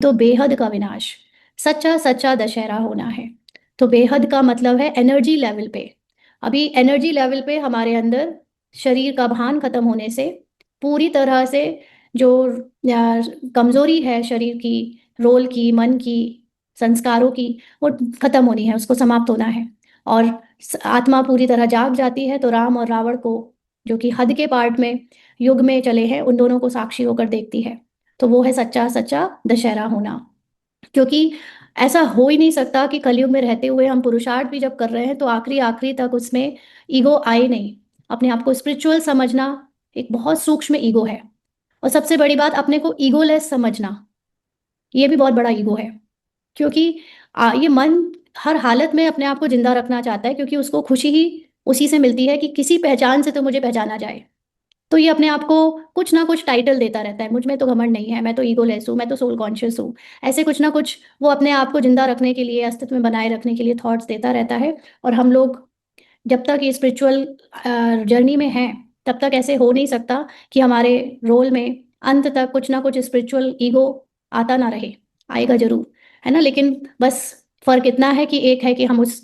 तो बेहद का विनाश, सच्चा सच्चा दशहरा होना है। तो बेहद का मतलब है एनर्जी लेवल पे। अभी एनर्जी लेवल पे हमारे अंदर शरीर का भान खत्म होने से पूरी तरह से जो कमजोरी है शरीर की, रोल की, मन की, संस्कारों की, वो खत्म होनी है, उसको समाप्त होना है। और आत्मा पूरी तरह जाग जाती है तो राम और रावण को, जो कि हद के पार्ट में युग में चले हैं, उन दोनों को साक्षी होकर देखती है। तो वो है सच्चा सच्चा दशहरा होना। क्योंकि ऐसा हो ही नहीं सकता कि कलयुग में रहते हुए हम पुरुषार्थ भी जब कर रहे हैं तो आखिरी आखिरी तक उसमें ईगो आए नहीं। अपने आप को स्पिरिचुअल समझना एक बहुत सूक्ष्म ईगो है। और सबसे बड़ी बात, अपने को ईगोलेस समझना, ये भी बहुत बड़ा ईगो है। क्योंकि ये मन हर हालत में अपने आप को जिंदा रखना चाहता है, क्योंकि उसको खुशी ही उसी से मिलती है कि किसी पहचान से तो मुझे पहचाना जाए। तो ये अपने आप को कुछ ना कुछ टाइटल देता रहता है, मुझ में तो घमंड नहीं है, मैं तो ईगोलेस हूँ, मैं तो सोल कॉन्शियस हूँ। ऐसे कुछ ना कुछ वो अपने आप को जिंदा रखने के लिए, अस्तित्व में बनाए रखने के लिए थॉट्स देता रहता है। और हम लोग जब तक ये स्पिरिचुअल जर्नी में हैं, तब तक ऐसे हो नहीं सकता कि हमारे रोल में अंत तक कुछ ना कुछ स्पिरिचुअल ईगो आता ना रहे। आएगा जरूर, है ना। लेकिन बस फर्क इतना है कि एक है कि हम उस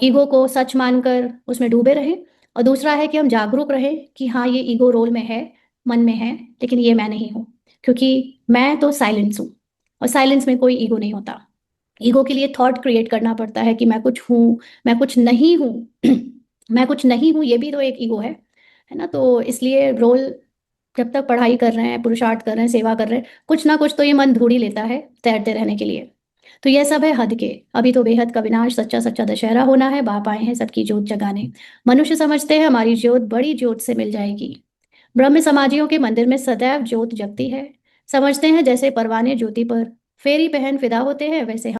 ईगो को सच मानकर उसमें डूबे रहें, और दूसरा है कि हम जागरूक रहें कि हाँ, ये ईगो रोल में है, मन में है, लेकिन ये मैं नहीं हूँ। क्योंकि मैं तो साइलेंस हूँ, और साइलेंस में कोई ईगो नहीं होता। ईगो के लिए थॉट क्रिएट करना पड़ता है कि मैं कुछ हूँ, मैं कुछ नहीं हूँ। मैं कुछ नहीं हूँ, ये भी तो एक ईगो है ना। तो इसलिए रोल, जब तक पढ़ाई कर रहे हैं, पुरुषार्थ कर रहे हैं, सेवा कर रहे हैं, कुछ ना कुछ तो ये मन ढूंढ ही लेता है तैरते रहने के लिए। तो यह सब है हद के। अभी तो बेहद का विनाश, सच्चा सच्चा दशहरा होना है। बाप आए हैं सबकी जोत जगाने। मनुष्य समझते हैं हमारी ज्योत बड़ी ज्योत से मिल जाएगी। ब्रह्म समाजियों के मंदिर में सदैव ज्योत जगती है। समझते हैं जैसे परवाने ज्योति पर फेरी पहन फिदा होते हैं, वैसे